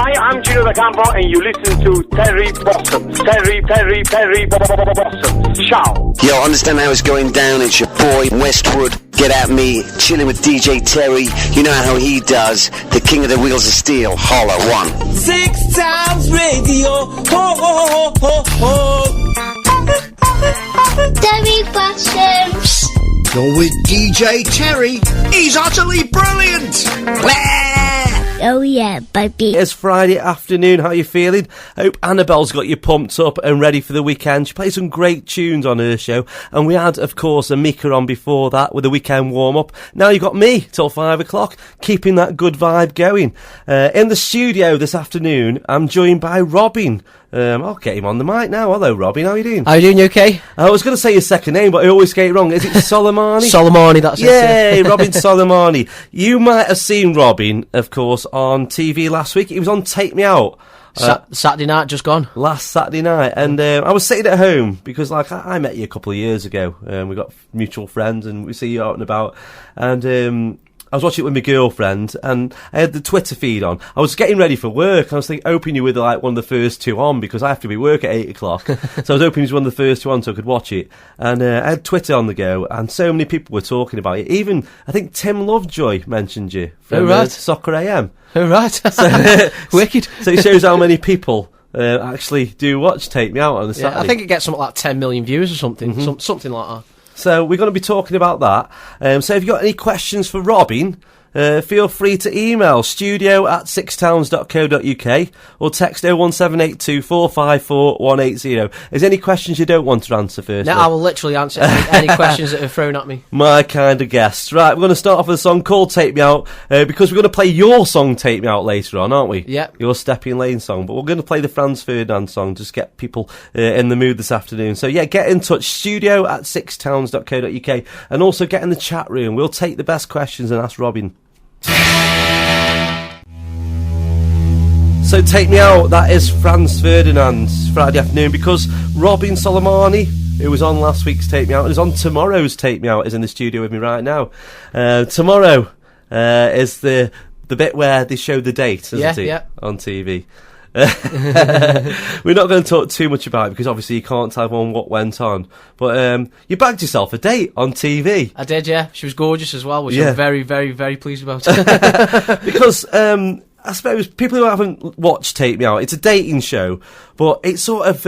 Hi, I'm Gino Da Campo, and you listen to Terry Bossons. Terry Bossons. Ciao. Yo, understand how it's going down? It's your boy Westwood. Get at me, chilling with DJ Terry. You know how he does. The king of the wheels of steel. Holla, one. 6 times radio. Ho, ho, ho, ho, ho. Terry Bossons. You're with DJ Terry. He's utterly brilliant. Oh yeah, baby. It's Friday afternoon. How are you feeling? Hope Annabelle's got you pumped up and ready for the weekend. She plays some great tunes on her show, and we had, of course, Amika on before that with the weekend warm-up. Now you've got me till 5 o'clock, keeping that good vibe going. In the studio this afternoon, I'm joined by Robin. I'll get him on the mic now. Hello, Robin. How are you doing? How are you doing? You okay? I was going to say your second name, but I always get it wrong. Is it Soleimani? Soleimani, that's it. Yay, Robin Soleimani. You might have seen Robin, of course, on TV last week. He was on Take Me Out. Saturday night, just gone. Last Saturday night. And I was sitting at home because, like, I met you a couple of years ago. We got mutual friends and we see you out and about. And I was watching it with my girlfriend, and I had the Twitter feed on. I was getting ready for work, and I was hoping you were like one of the first two on, because I have to be work at 8 o'clock. So I was hoping you was one of the first two on so I could watch it. And I had Twitter on the go, and so many people were talking about it. Even, I think Tim Lovejoy mentioned you from Soccer AM. Oh, right. So, wicked. So it shows how many people actually do watch Take Me Out on the Saturday. I think it gets something like 10 million views or something. Mm-hmm. Something like that. So we're going to be talking about that. So if you've got any questions for Robin, feel free to email studio@sixtowns.co.uk or text 01782 454 180. Is there any questions you don't want to answer first? No, I will literally answer any questions that are thrown at me. My kind of guest. Right, we're going to start off with a song called Take Me Out, because we're going to play your song Take Me Out later on, aren't we? Yeah. Your Stepping Lane song. But we're going to play the Franz Ferdinand song, just get people in the mood this afternoon. So yeah, get in touch, studio@sixtowns.co.uk, and also get in the chat room. We'll take the best questions and ask Robin. So Take Me Out, that is Franz Ferdinand's Friday afternoon, because Robin Soleimani, who was on last week's Take Me Out and is on tomorrow's Take Me Out, is in the studio with me right now. Tomorrow is the bit where they show the date, isn't it? Yeah. On TV. We're not going to talk too much about it because obviously you can't tell everyone what went on, but you bagged yourself a date on TV. I did, yeah. She was gorgeous as well, which I'm very, very, very pleased about. Because I suppose people who haven't watched Take Me Out, it's a dating show, but it sort of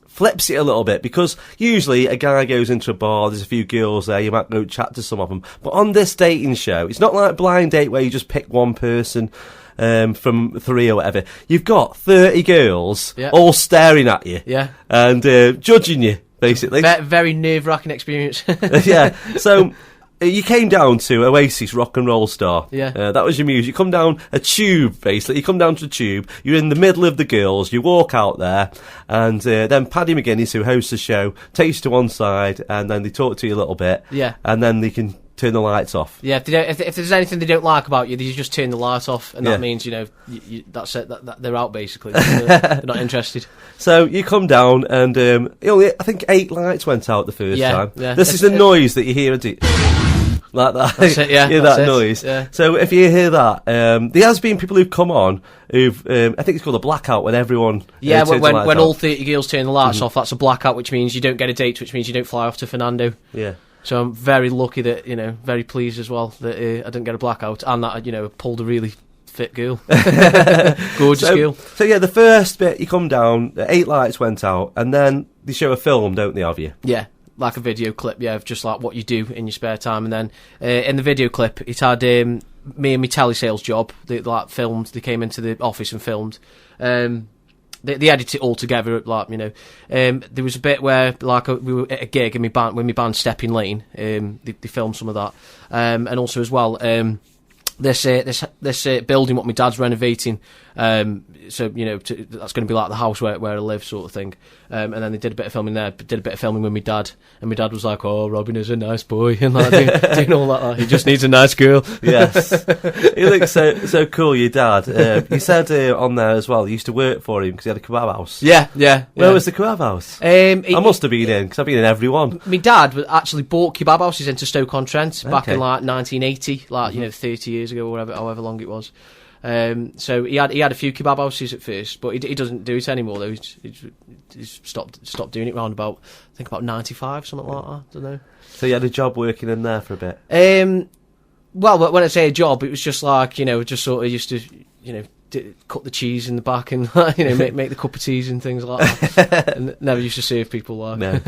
flips it a little bit, because usually a guy goes into a bar, there's a few girls there, you might go chat to some of them, but on this dating show, it's not like Blind Date where you just pick one person from 3 or whatever. You've got 30 girls all staring at you and judging you, basically. Very nerve-wracking experience. Yeah, so you came down to Oasis Rock and Roll Star. Yeah. That was your music. You come down a tube, basically. You come down to the tube, you're in the middle of the girls, you walk out there, and then Paddy McGuinness, who hosts the show, takes you to one side, and then they talk to you a little bit. Yeah. And then they can turn the lights off. Yeah, if there's anything they don't like about you, they just turn the light off, and that means, that's it, that they're out, basically. They're not interested. So you come down, and only, I think 8 lights went out the first time. Yeah. This is the noise that you hear, isn't it? Like that. That's it, yeah. Hear that noise. Yeah. So if you hear that, there has been people who've come on who've, I think it's called a blackout, when everyone turns the lights when off. all 30 girls turn the lights off, that's a blackout, which means you don't get a date, which means you don't fly off to Fernando. Yeah. So I'm very lucky that, very pleased as well that I didn't get a blackout, and that I, pulled a really fit girl. Gorgeous girl. So yeah, the first bit, you come down, 8 lights went out, and then they show a film, don't they, of you? Yeah, like a video clip, of just like what you do in your spare time. And then in the video clip, it had me and my telesales job. They filmed, they came into the office and filmed. They edited it all together, there was a bit where, we were at a gig in my band Stepping Lane. They filmed some of that, and also as well, this building what my dad's renovating. So that's going to be like the house where I live, sort of thing. And then they did a bit of filming there, did a bit of filming with my dad, and my dad was like, "Oh, Robin is a nice boy," and doing all that. He just needs a nice girl. Yes, he looks so cool. Your dad. You said on there as well, you used to work for him because he had a kebab house. Yeah. Where was the kebab house? I must have been in, because I've been in every one. My dad actually bought kebab houses into Stoke-on Trent back in 1980, 30 years ago, or however long it was. So he had a few kebab houses at first, but he doesn't do it anymore though. He's stopped doing it round about, I think about 95, something like that. I don't know. So you had a job working in there for a bit? Well, when I say a job, it was just like, just sort of used to, cut the cheese in the back and make the cup of teas and things like that. And never used to serve people like. No.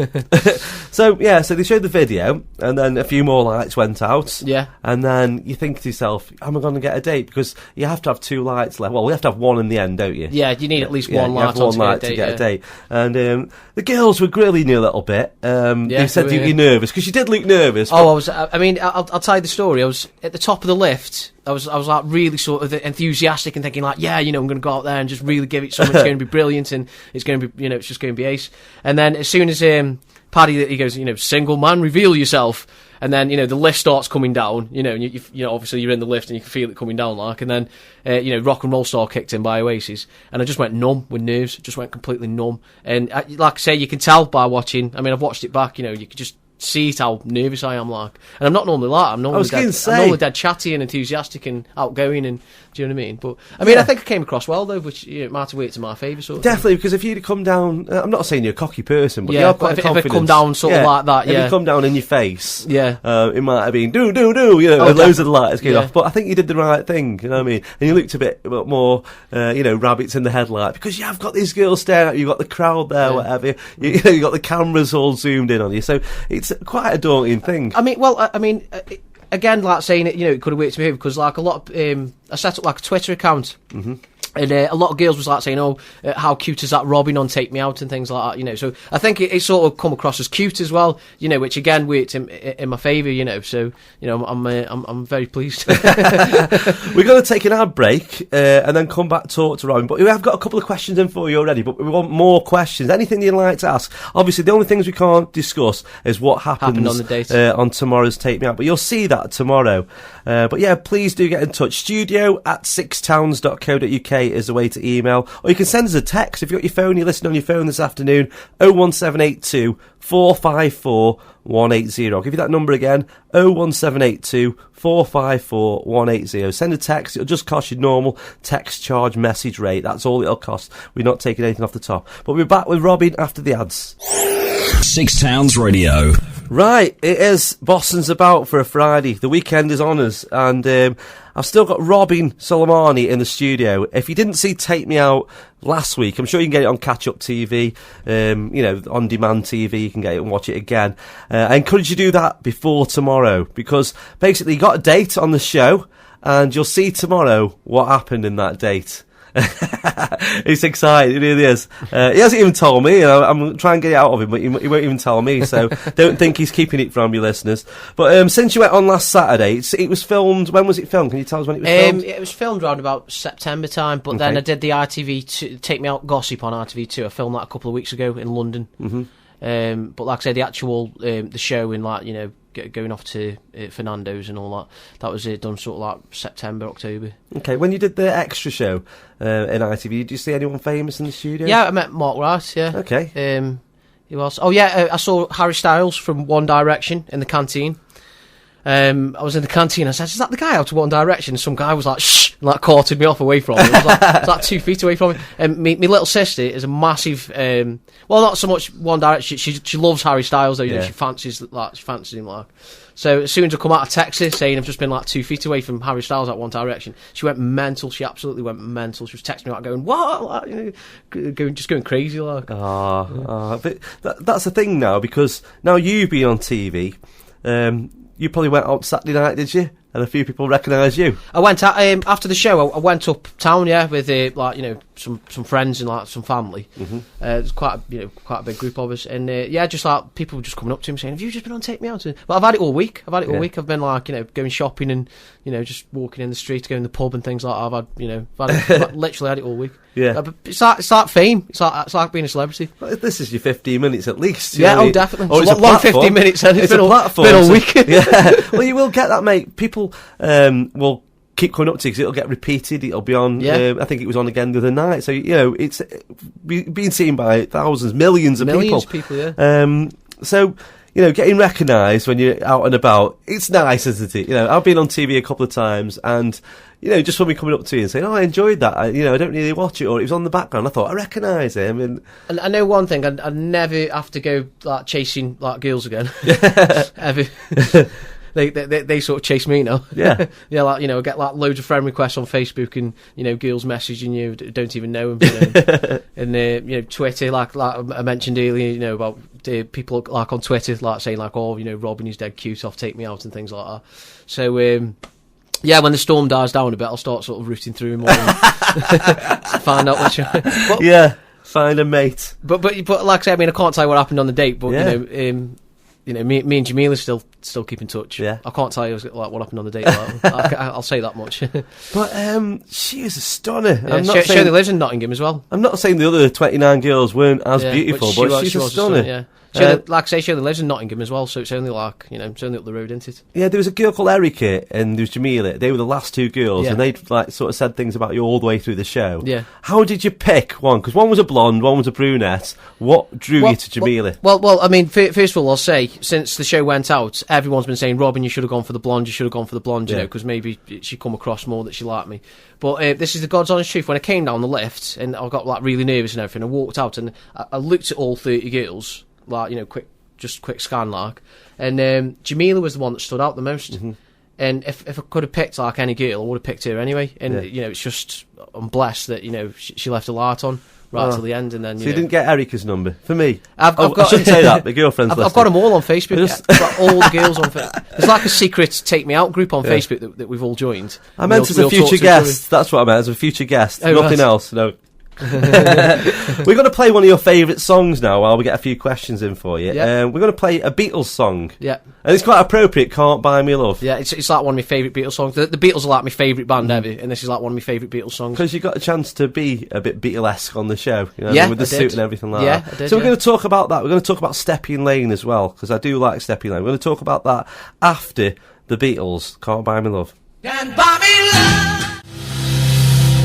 So they showed the video, and then a few more lights went out. Yeah. And then you think to yourself, am I going to get a date? Because you have to have 2 lights left. Well, we have to have one in the end, don't you? Yeah, you need at least one light, to get a date. And the girls were grilling you a little bit. They said you're nervous, because you did look nervous. Oh, I'll tell you the story. I was at the top of the lift. I was like really sort of enthusiastic and thinking like, I'm going to go out there and just really give it something. It's going to be brilliant, and it's going to be, it's just going to be ace. And then as soon as Paddy, he goes, single man, reveal yourself. And then, the lift starts coming down, and you obviously you're in the lift and you can feel it coming down like, and then, Rock and Roll Star kicked in by Oasis, and I just went numb with nerves, just went completely numb. And like I say, you can tell by watching, I've watched it back, you could just see how nervous I am, like. And I'm not normally like that. I'm normally dead chatty and enthusiastic and outgoing, and do you know what I mean? But I think I came across well though, which might have worked in my favour. Sort of definitely, because if you'd come down, I'm not saying you're a cocky person, but you're quite confident. If I come down sort of like that, if you come down in your face, it might have been do, and loads of lights going off. But I think you did the right thing, you know what I mean? And you looked a bit more, rabbits in the headlight, because you have got these girls staring at you, you've got the crowd there, whatever. You got the cameras all zoomed in on you, so it's quite a daunting thing. Again, like saying it, it could have worked for me, because like a lot of, I set up like a Twitter account. Mm-hmm. And a lot of girls was like saying, how cute is that Robin on Take Me Out and things like that, So I think it sort of come across as cute as well, which again worked in my favour, So I'm very pleased. We're going to take an ad break and then come back talk to Robin. But we have got a couple of questions in for you already. But we want more questions. Anything you'd like to ask? Obviously, the only things we can't discuss is what happened on the date on tomorrow's Take Me Out. But you'll see that tomorrow. But yeah, please do get in touch. studio@sixtowns.co.uk is the way to email, or you can send us a text if you've got your phone, you're listening on your phone this afternoon. 01782 454 180. I'll give you that number again, 01782 454 180. Send a text, it'll just cost you normal text charge message rate. That's all it'll cost. We're not taking anything off the top. But we're back with Robin after the ads. Six Towns Radio. Right, it is Bossons About for a Friday. The weekend is on us, and I've still got Robin Soleimani in the studio. If you didn't see Take Me Out last week, I'm sure you can get it on Catch-Up TV, on-demand TV, you can get it and watch it again. I encourage you to do that before tomorrow, because basically you got a date on the show, and you'll see tomorrow what happened in that date. He's excited, he really is. He hasn't even told me, I'm trying to get it out of him, but he won't even tell me, so don't think he's keeping it from your listeners. But since you went on last Saturday, it was filmed. When was it filmed? Can you tell us when it was filmed? It was filmed around about September time, but then I did the Take Me Out gossip on ITV2. I filmed that a couple of weeks ago in London. Mm-hmm. But like I said, the actual the show in going off to Fernandos and all that was done sort of like September, October. Okay, when you did the extra show in ITV, did you see anyone famous in the studio? Yeah, I met Mark Wright, yeah. Okay. Who else? Oh yeah, I saw Harry Styles from One Direction in the canteen. I was in the canteen, I said, is that the guy out of One Direction? And some guy was like, shh, and like carted me off away from me. It was like 2 feet away from me. And my little sister is a massive, well, not so much One Direction, she loves Harry Styles though, she fancies him like. So as soon as I come out, I text her saying I've just been like 2 feet away from Harry Styles at One Direction. She went mental, she absolutely went mental. She was texting me like going, what? Like, just going crazy like. But that's the thing now, because now you've been on TV, you probably went out Saturday night, did you? And a few people recognised you. I went out, after the show. I went uptown, with some friends and like some family. Mm-hmm. There's quite a big group of us, and just like people were just coming up to me saying, "Have you just been on Take Me Out?" Well, I've had it all week. I've been like going shopping and just walking in the street, going to the pub and things like that. I've literally had it all week. Yeah, it's like fame. It's like being a celebrity. Well, this is your 15 minutes at least. Definitely. Or it's a long 15 minutes. It's a platform. Been all week. Yeah. Well, you will get that, mate. People will keep coming up to you because it'll get repeated. It'll be on. I think it was on again the other night. So it's being seen by thousands, millions of people. Yeah. So getting recognised when you're out and about, it's nice, isn't it? I've been on TV a couple of times, and you know, just somebody coming up to you and saying, "Oh, I enjoyed that. I don't really watch it," or it was on the background. I thought I recognise him, and I know one thing: I never have to go like chasing like girls again. Ever. They sort of chase me now. Yeah. Yeah, like, I get like loads of friend requests on Facebook, and girls messaging you don't even know them. And Twitter, like I mentioned earlier, about people like on Twitter, like saying like, "Oh, Robin is dead cute off, take me out," and things like that. So yeah, when the storm dies down a bit, I'll start sort of rooting through him all and find out which. Yeah, find a mate. But like I say, I mean, I can't tell you what happened on the date, but me and Jamila still keep in touch. Yeah. I can't tell you like what happened on the date. I'll say that much. But she was a stunner. Yeah, she only lives in Nottingham as well. I'm not saying the other 29 girls weren't as beautiful, but she's a stunner. Yeah. Like I say, she only lives in Nottingham as well, so it's only like, it's only up the road, isn't it? Yeah, there was a girl called Erica and there was Jamila. They were the last two girls, and they'd like sort of said things about you all the way through the show. Yeah. How did you pick one? Because one was a blonde, one was a brunette. What drew you to Jamila? Well, I mean, first of all, I'll say, since the show went out, everyone's been saying, "Robin, you should have gone for the blonde, because maybe she come across more that she liked me." But this is the God's honest truth. When I came down the lift, and I got like really nervous and everything, I walked out and I looked at all 30 girls, like, quick scan like, and Jamila was the one that stood out the most. Mm-hmm. And if I could have picked like any girl, I would have picked her anyway. And it's just, I'm blessed that she left a light on right till the end. And then you didn't get Erica's number for me. I've got, I shouldn't say that. My girlfriend's I've got them all on Facebook. I've got all the girls on Facebook. There's like a secret take me out group on Facebook that we've all joined. I meant as a future guest. That's what I meant, as a future guest. Oh, nothing else. No. We're going to play one of your favourite songs now while we get a few questions in for you. Yeah. We're going to play a Beatles song. Yeah. And it's quite appropriate, Can't Buy Me Love. Yeah, it's like one of my favourite Beatles songs. The Beatles are like my favourite band ever, and this is like one of my favourite Beatles songs. Because you got a chance to be a bit Beatlesque on the show, with the suit and everything like that. I did, so we're going to talk about that. We're going to talk about Stepping Lane as well, because I do like Stepping Lane. We're going to talk about that after the Beatles, Can't Buy Me Love. Can't buy me love.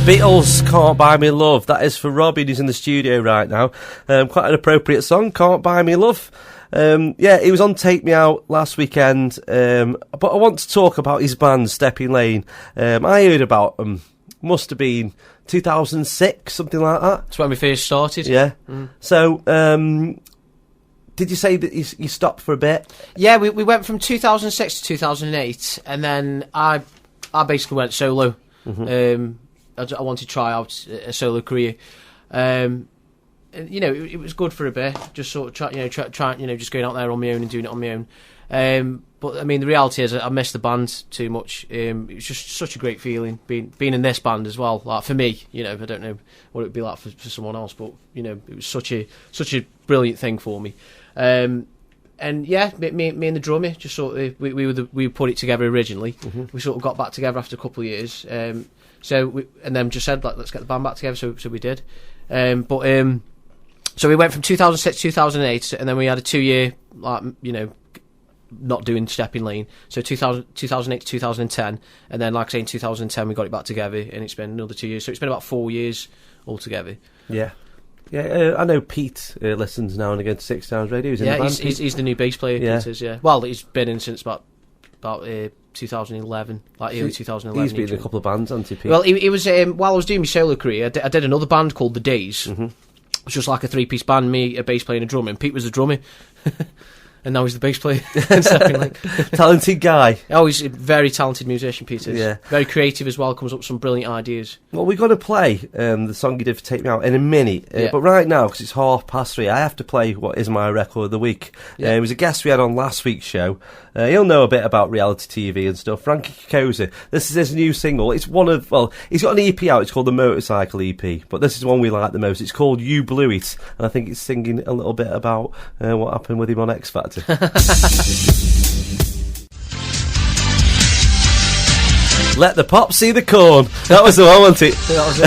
Beatles, Can't Buy Me Love. That is for Robin, who's in the studio right now. Quite an appropriate song, Can't Buy Me Love. He was on Take Me Out last weekend, but I want to talk about his band, Stepping Lane. I heard about them, must have been 2006, something like that. That's when we first started. Yeah. So, did you say that you stopped for a bit? Yeah, we went from 2006 to 2008, and then I basically went solo. Mm-hmm. I wanted to try out a solo career. And, it was good for a bit, just sort of trying, just going out there on my own and doing it on my own. But I mean, the reality is I missed the band too much. It was just such a great feeling being in this band as well. Like for me, I don't know what it would be like for someone else, but it was such a brilliant thing for me. And yeah, me and the drummer just sort of we put it together originally. Mm-hmm. We sort of got back together after a couple of years. And then just said, like, let's get the band back together. So we did. So we went from 2006 to 2008, and then we had a 2-year, not doing Stepping Lane. So 2008 to 2010, and then, like I say, in 2010 we got it back together, and it's been another 2 years. So it's been about 4 years altogether. Yeah. Yeah, I know Pete listens now and again to 6 Sounds Radio. He's the new bass player. Yeah. Pete is, yeah. Well, he's been in since about 2011, like early 2011. He's been in a couple of bands, hasn't he, Pete? Well, he was while I was doing my solo career, I did another band called The Days. Mm-hmm. It was just like a 3-piece band, me, a bass player and a drummer, and Pete was the drummer. And now he's the bass player. Talented guy. Oh, he's a very talented musician, Peter. Yeah. Very creative as well, comes up with some brilliant ideas. Well, we're going to play the song you did for Take Me Out in a minute. Yeah. But right now, because it's 3:30, I have to play what is my record of the week. Yeah. It was a guest we had on last week's show. He'll know a bit about reality TV and stuff. Frankie Koza. This is his new single. It's he's got an EP out. It's called the Motorcycle EP. But this is the one we like the most. It's called You Blew It. And I think it's singing a little bit about what happened with him on X Factor. Let the pop see the corn. That was the one, wasn't it? That was it,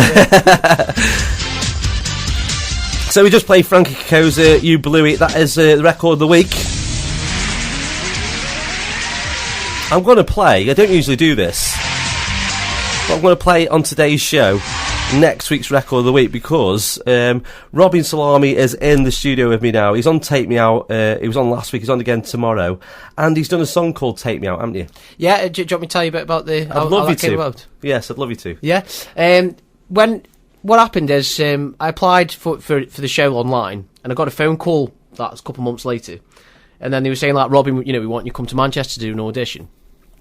yeah. So we just played Frankie Koza, You Blew It. That is the record of the week. I'm going to play, I don't usually do this, But I'm going to play on today's show next week's record of the week because Robin Salami is in the studio with me now. He's on Take Me Out. He was on last week. He's on again tomorrow, and he's done a song called Take Me Out, haven't you? Yeah. Do you want me to tell you a bit about the? I'd love you to. Yes, I'd love you to. Yeah. What happened is I applied for the show online, and I got a phone call that's a couple of months later, and then they were saying like, Robin, we want you to come to Manchester to do an audition.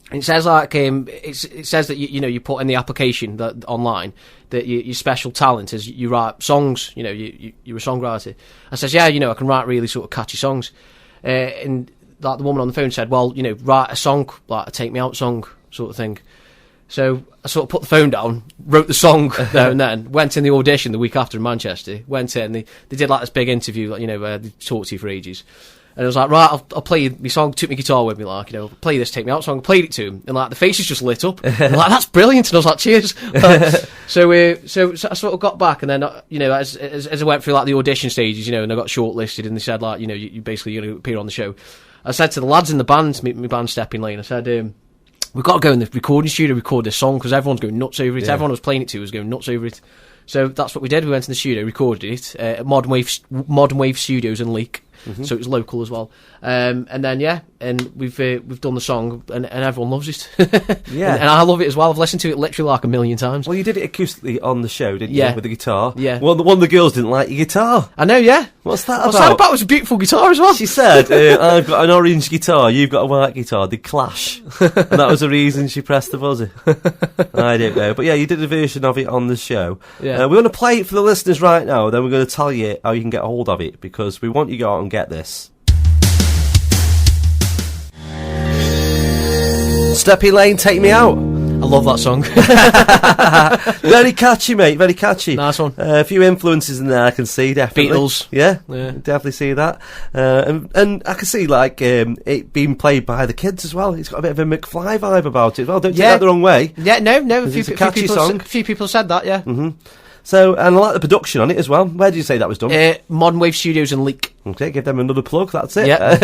And it says like it says that you put in the application that online that your special talent is you write songs. You're a songwriter. I says I can write really sort of catchy songs. And like the woman on the phone said, well, write a song, like a Take Me Out song sort of thing. So I sort of put the phone down, wrote the song there and then, went in the audition the week after in Manchester, went in, they did like this big interview, like, where they talked to you for ages. And I was like, right, I'll play my song, took my guitar with me, like, play this Take Me Out song, played it to him, and like the faces just lit up. And like, that's brilliant, and I was like, cheers. So I sort of got back, and then, as I went through like the audition stages, and I got shortlisted, and they said like, you basically going to appear on the show. I said to the lads in the band, my band Stepping Lane, I said, we've got to go in the recording studio, record this song, because everyone's going nuts over it. Yeah. Everyone I was playing it to was going nuts over it. So that's what we did. We went in the studio, recorded it at Modern Wave Studios in Leek. Mm-hmm. So it was local as well. And then and we've done the song, and everyone loves it. Yeah, and I love it as well. I've listened to it literally like 1,000,000 times. Well, you did it acoustically on the show, didn't you? Yeah. With the guitar. Yeah. Well, one of the girls didn't like your guitar. I know. Yeah. What's that about? What's that about? It was a beautiful guitar as well. She said, "I've got an orange guitar. You've got a white guitar. They clash," and that was the reason she pressed the buzzer. I don't know, but yeah, you did a version of it on the show. Yeah. We're going to play it for the listeners right now. Then we're going to tell you how you can get a hold of it because we want you to go out and get this. Steppy Lane, Take Me Out. I love that song. Very catchy, mate. Very catchy. Nice one. A few influences in there I can see, definitely. Beatles. Yeah. Definitely see that. And I can see like it being played by the kids as well. It's got a bit of a McFly vibe about it as well. Don't take that the wrong way. Yeah, no. A few people said that, yeah. Mm-hmm. So, and I like the production on it as well. Where did you say that was done? Modern Wave Studios in Leek. Okay, give them another plug, that's it. Yeah.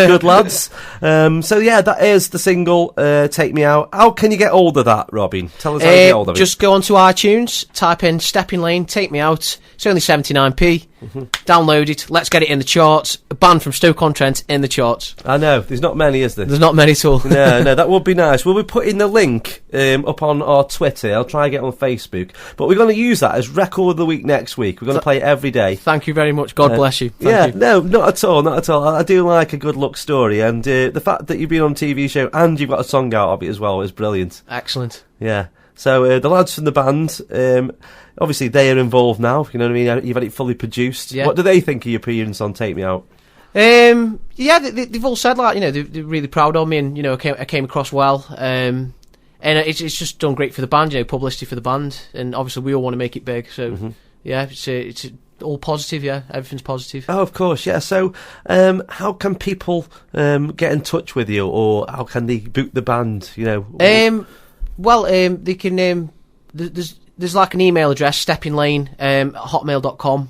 Good lads. So yeah, that is the single, Take Me Out. How can you get hold of that, Robin? Tell us how you get hold of it. Just go onto iTunes, type in Stepping Lane, Take Me Out. It's only 79p. Mm-hmm. Download it, let's get it in the charts. A band from Stoke-on Trent in the charts. I know, there's not many, is there? There's not many at all. No, that would be nice. We'll be putting the link up on our Twitter. I'll try and get on Facebook. But we're going to use that as Record of the Week next week. We're going to play it every day. Thank you very much. God bless you. Thank you. No, not at all. I do like a good luck story. And the fact that you've been on a TV show and you've got a song out of it as well is brilliant. Excellent. Yeah. So the lads from the band, obviously they are involved now, you know what I mean? You've had it fully produced. Yeah. What do they think of your appearance on Take Me Out? Yeah, they've all said, like, they're really proud of me, and, I came across well. And it's just done great for the band, publicity for the band, and obviously we all want to make it big, so, yeah, it's all positive, yeah, everything's positive. Oh, of course, yeah. So, how can people get in touch with you, or how can they book the band, Well, they can, there's like an email address, steppinglane, hotmail.com.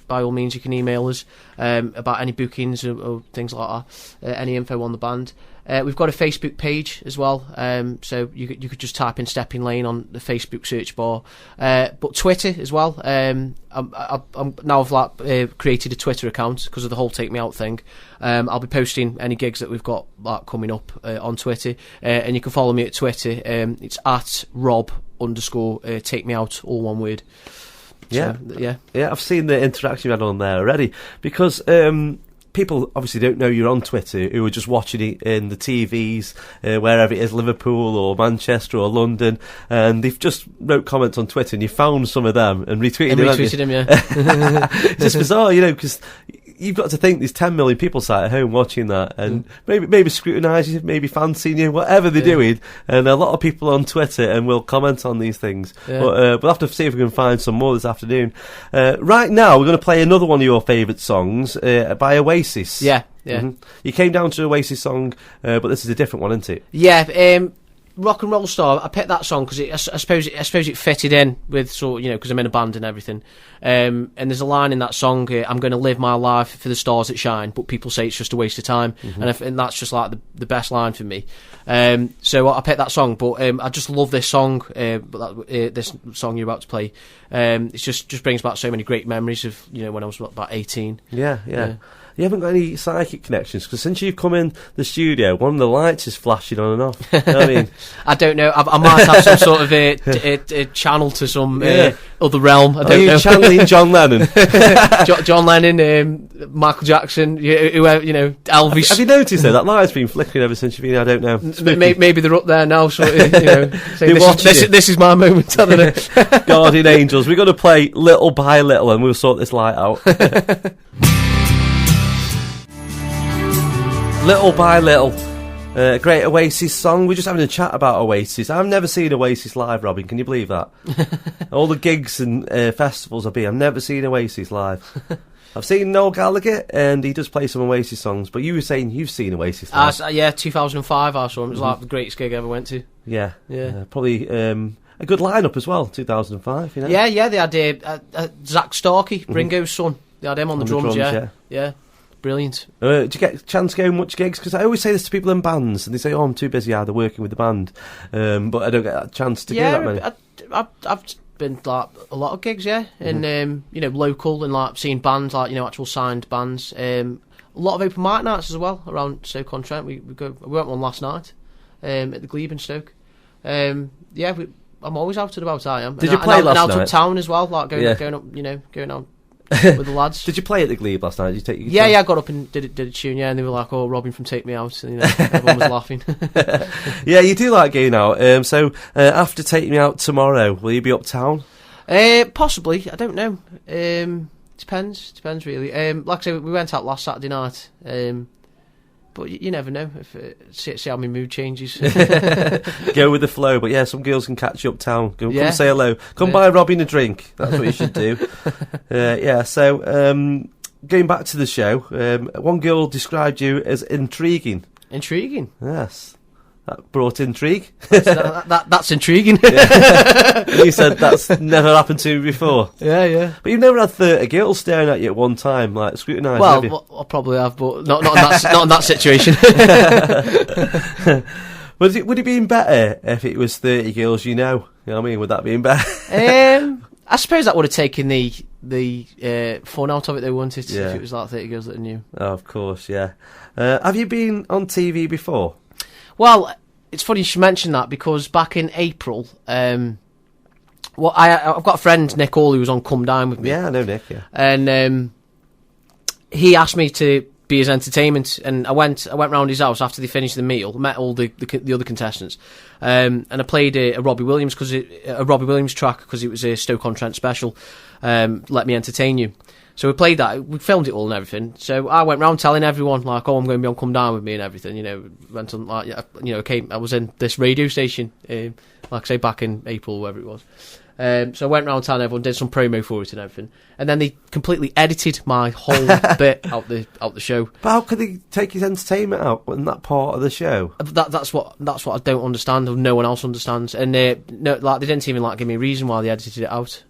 By all means, you can email us about any bookings or things like that, any info on the band. We've got a Facebook page as well, so you could just type in Stepping Lane on the Facebook search bar. But Twitter as well. I've created a Twitter account because of the whole Take Me Out thing. I'll be posting any gigs that we've got coming up on Twitter, and you can follow me at Twitter. It's at Rob_Take Me Out, all one word. Yeah, so, yeah. I've seen the interaction you had on there already because people obviously don't know you're on Twitter who are just watching it in the TVs wherever it is, Liverpool or Manchester or London, and they've just wrote comments on Twitter and you found some of them and retweeted them. Yeah. It's just bizarre, because you've got to think there's 10 million people sat at home watching that and maybe scrutinising you, maybe fancying you, whatever they're doing, and a lot of people on Twitter and will comment on these things. But we'll have to see if we can find some more this afternoon. Right now we're going to play another one of your favourite songs by Oasis. Yeah. You came down to Oasis song, but this is a different one, isn't it? Yeah. Rock and Roll Star, I picked that song because I suppose it fitted in with sort of, you know, because I'm in a band and everything. And there's a line in that song, I'm going to live my life for the stars that shine, but people say it's just a waste of time. And that's just like the best line for me. So I picked that song, but I just love this song, this song you're about to play. It just brings back so many great memories of, you know, when I was about 18. Yeah. You haven't got any psychic connections, because since you've come in the studio, one of the lights is flashing on and off. You know what I mean? I don't know. I might have some sort of a channel to some other realm. I don't know. You're channeling John Lennon. John Lennon, Michael Jackson, whoever, you know, Elvis. Have you noticed though that light's been flickering ever since you've been? I don't know. Maybe they're up there now. Sort of, you know, saying, this is my moment. I don't know. Guardian angels. We're going to play Little by Little, and we'll sort this light out. Little by Little, great Oasis song. We're just having a chat about Oasis. I've never seen Oasis live, Robin. Can you believe that? All the gigs and festivals I've been, I've never seen Oasis live. I've seen Noel Gallagher, and he does play some Oasis songs. But you were saying you've seen Oasis live. Yeah, 2005 I saw him. It was like the greatest gig I ever went to. Yeah. Probably a good lineup as well. 2005. You know. Yeah. They had Zach Starkey, Ringo's son. They had him on the drums. Yeah. Brilliant. Do you get a chance to go much gigs? Because I always say this to people in bands, and they say, "Oh, I'm too busy either working with the band," but I don't get that chance to do that many. I've been like a lot of gigs, and you know, local and like seeing bands, like, you know, actual signed bands. A lot of open mic nights as well around Stoke-on Trent. We went one last night at the Glebe in Stoke. I'm always out and about. I am. Did you play last night? And out of town as well, like going up, you know, going out. With the lads. Did you play at the Glebe last night? Did you take your I got up and did a tune, and they were like, "Oh, Robin from Take Me Out," and, you know, everyone was laughing. Yeah, you do like going out. So after Take Me Out tomorrow, will you be uptown? Possibly, I don't know. Depends really. Like I say, we went out last Saturday night. But you never know. See how my mood changes. Go with the flow. But yeah, some girls can catch you uptown. Come say hello. Come buy Robin a drink. That's what you should do. So going back to the show, one girl described you as intriguing. Intriguing? Yes. That brought intrigue. That's intriguing. You said that's never happened to you before. Yeah. But you've never had 30 girls staring at you at one time, like scrutinising. Well, I probably have, but not in that situation. Would it been better if it was 30 girls you know? You know what I mean? Would that been better? I suppose that would have taken the fun out of it, though, wouldn't it? If it was like 30 girls that I knew. Oh, of course, yeah. Have you been on TV before? Well, it's funny you should mention that, because back in April, I've got a friend, Nick Hall, who was on Come Down with me. Yeah, I know Nick, yeah. And he asked me to be his entertainment, and I went round his house after they finished the meal, met all the other contestants, and I played a Robbie Williams track, because it was a Stoke-on Trent special, Let Me Entertain You. So we played that, we filmed it all and everything. So I went round telling everyone, like, "Oh, I'm going to be on Come Down with me," and everything. You know, went on, like, you know, I was in this radio station, like I say, back in April, wherever it was. So I went round telling everyone, did some promo for it and everything, and then they completely edited my whole bit out the show. But how could they take his entertainment out in that part of the show? That's what I don't understand, or no one else understands. And no, like, they didn't even like give me a reason why they edited it out.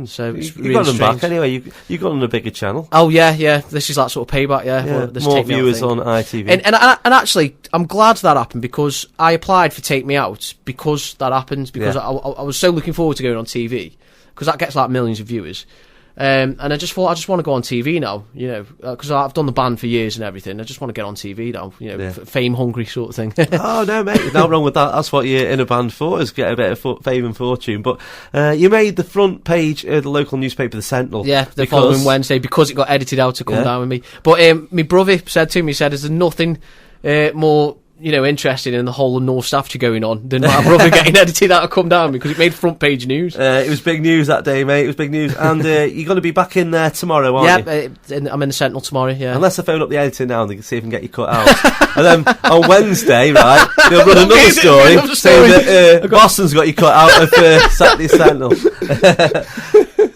So it's you really got them strange. back anyway. You got on a bigger channel. Oh yeah. This is like sort of payback. Yeah. This more Take Me Out viewers thing. on ITV. And actually, I'm glad that happened, because I applied for Take Me Out because that happened. Because I was so looking forward to going on TV, because that gets like millions of viewers. And I just thought, I just want to go on TV now, you know, because I've done the band for years and everything. I just want to get on TV now, you know, fame hungry sort of thing. Oh no, mate, there's no wrong with that. That's what you're in a band for, is get a bit of fame and fortune. But you made the front page of the local newspaper, The Sentinel. Yeah, the following Wednesday, because it got edited out to Come Down with me. But my brother said to me, "There's nothing more, you know, interesting in the whole of North Staffordshire going on than my brother getting edited out of Come Down," because it made front page news. It was big news that day, mate. It was big news. And you're going to be back in there tomorrow, aren't you? Yeah, I'm in the Sentinel tomorrow, yeah. Unless I phone up the editor now and they can see if I can get you cut out. And then on Wednesday, right, they'll run another story saying that Bossons got you cut out of Saturday's Sentinel.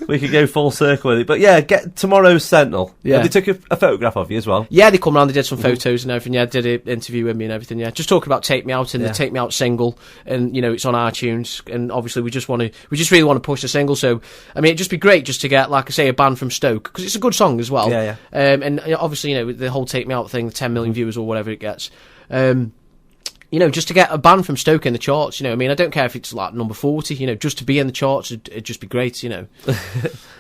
We could go full circle with it. But yeah, get tomorrow's Sentinel. Yeah. They took a photograph of you as well. Yeah, they come round, they did some photos and everything, did an interview with me and everything, just talking about Take Me Out and the Take Me Out single, and, it's on iTunes, and obviously we just really want to push the single, so, I mean, it'd just be great just to get, like I say, a band from Stoke, because it's a good song as well. Yeah. And obviously, with the whole Take Me Out thing, the 10 million viewers or whatever it gets, just to get a band from Stoke in the charts, I mean, I don't care if it's like number 40, just to be in the charts, it'd just be great,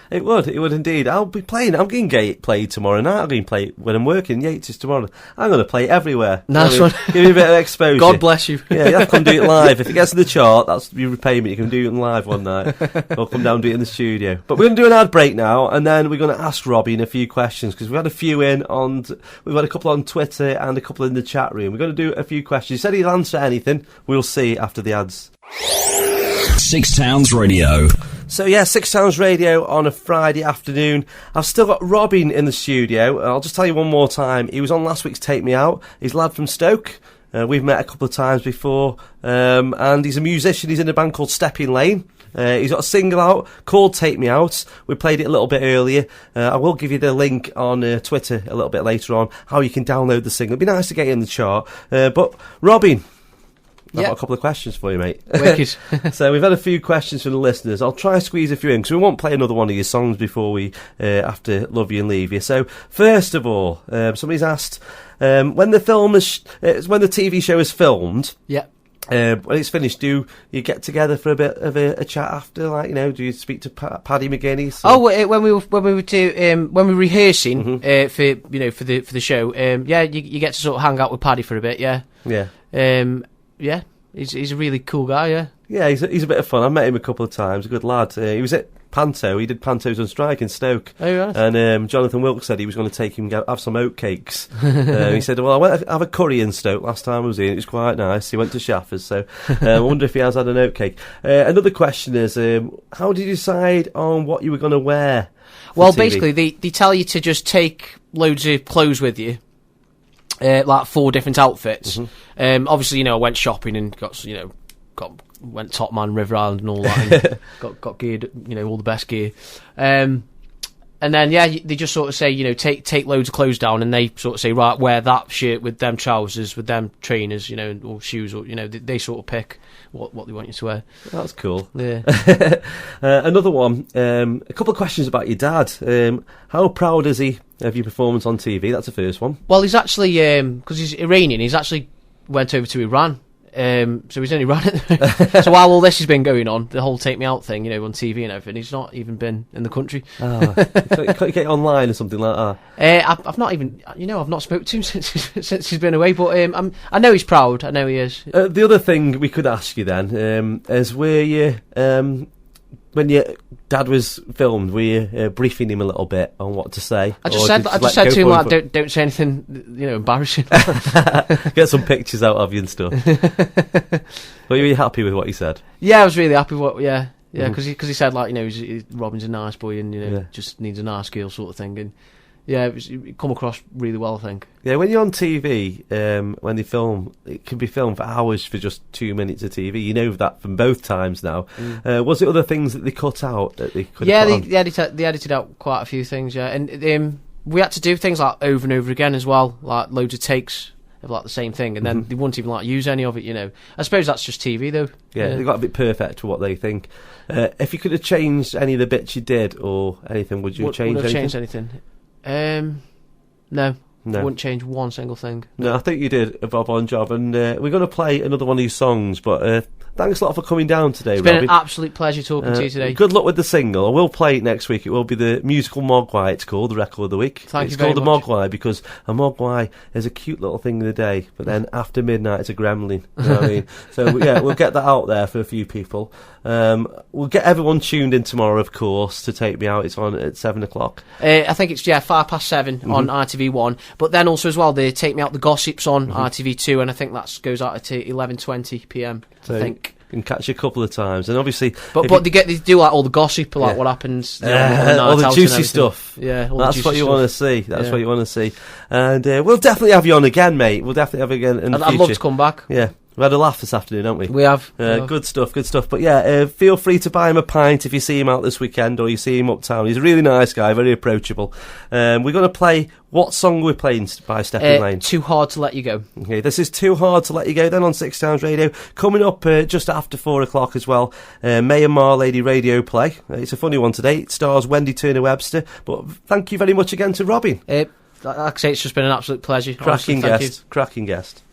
It would indeed. I'm getting played tomorrow night. I'm going to play when I'm working. Yates is tomorrow. I'm going to play everywhere. Nice one. Give me a bit of exposure. God bless you. Yeah, you have to come do it live. If it gets to the chart, that's your repayment. You can do it live one night. Or come down and do it in the studio. But we're going to do an ad break now, and then we're going to ask Robin a few questions, because we've had a few we've had a couple on Twitter and a couple in the chat room. We're going to do a few questions. He said he'd answer anything. We'll see after the ads. Six Towns Radio. So yeah, Six Towns Radio on a Friday afternoon. I've still got Robin in the studio. I'll just tell you one more time. He was on last week's Take Me Out. He's a lad from Stoke. We've met a couple of times before. And he's a musician. He's in a band called Stepping Lane. He's got a single out called Take Me Out. We played it a little bit earlier. I will give you the link on Twitter a little bit later on, how you can download the single. It'd be nice to get in the chart. But Robin, I've got a couple of questions for you, mate. Wicked. So we've had a few questions from the listeners. I'll try and squeeze a few in, because we won't play another one of your songs before we have to love you and leave you. So first of all, somebody's asked, when the TV show is filmed, when it's finished, do you get together for a bit of a chat after? Do you speak to Paddy McGuinness? When we were rehearsing for the show, you get to sort of hang out with Paddy for a bit, he's a really cool guy, Yeah, he's a bit of fun. I've met him a couple of times. A good lad. He was at Panto. He did Pantos on Strike in Stoke. Oh, right. And Jonathan Wilkes said he was going to take him have some oatcakes. He said, well, I went to have a curry in Stoke last time I was in. It was quite nice. He went to Shaffers, so I wonder if he has had an oatcake. Another question is, how did you decide on what you were going to wear? Well, TV? basically, they tell you to just take loads of clothes with you. Like 4 different outfits. Obviously, I went shopping and went Top Man, River Island and all that, and got geared, all the best gear. And then, they just sort of say, take loads of clothes down, and they sort of say, right, wear that shirt with them trousers, with them trainers, or shoes, or, they sort of pick what they want you to wear. That's cool. Yeah. Another one, a couple of questions about your dad. How proud is he of your performance on TV? That's the first one. Well, he's actually, because he's Iranian, he's actually went over to Iran. So he's only run it. So while all this has been going on, the whole Take Me Out thing, on TV and everything, he's not even been in the country. Can't you get online or something like that? I've not even, I've not spoken to him since he's been away. But I know he's proud. I know he is. The other thing we could ask you then is, were you when your dad was filmed, were you briefing him a little bit on what to say? I just said to him, like, don't say anything, embarrassing. Get some pictures out of you and stuff. Were you really happy with what he said? Yeah, I was really happy with because he said, like, Robin's a nice boy and just needs a nice girl sort of thing, and it come across really well, I think. Yeah, when you're on TV, when they film, it can be filmed for hours for just 2 minutes of TV. You know that from both times now. Was it other things that they cut out that they could have put on? They edited out quite a few things, and we had to do things like over and over again as well, like loads of takes of like the same thing, and then they wouldn't even use any of it. I suppose that's just TV though. Yeah, they got a bit perfect for what they think. If you could have changed any of the bits you did or anything, would you change anything? Changed anything? No. I wouldn't change one single thing. No, I think you did a bob on job, and we're going to play another one of these songs, but thanks a lot for coming down today, It's been Robbie. an absolute pleasure talking to you today. Good luck with the single. I will play it next week. It will be the musical Mogwai, it's called, the record of the week. Thank you very much. It's called a Mogwai because a Mogwai is a cute little thing in the day, but then after midnight it's a gremlin. You know what I mean? So yeah, we'll get that out there for a few people. We'll get everyone tuned in tomorrow, of course, to Take Me Out. It's on at 7 o'clock. I think it's 7:05 on ITV1, but then also as well, they Take Me Out the Gossips on ITV2, and I think that goes out at 11:20 p.m. I think. You can catch you a couple of times, and obviously, but they do like all the gossip, like what happens, all the juicy stuff. Yeah, that's what you want to see. That's what you want to see, and we'll definitely have you on again, mate. We'll definitely have you again in the future. I'd love to come back. Yeah. We had a laugh this afternoon, haven't we? We have. Good stuff. But yeah, feel free to buy him a pint if you see him out this weekend or you see him uptown. He's a really nice guy, very approachable. We're going to play... What song we're playing by Stepping Lane? Too Hard to Let You Go. Okay, this is Too Hard to Let You Go, then on 6 Towns Radio. Coming up just after 4 o'clock as well, May and Ma Lady Radio Play. It's a funny one today. It stars Wendy Turner-Webster. But thank you very much again to Robin. Like I say, it's just been an absolute pleasure. Cracking guest.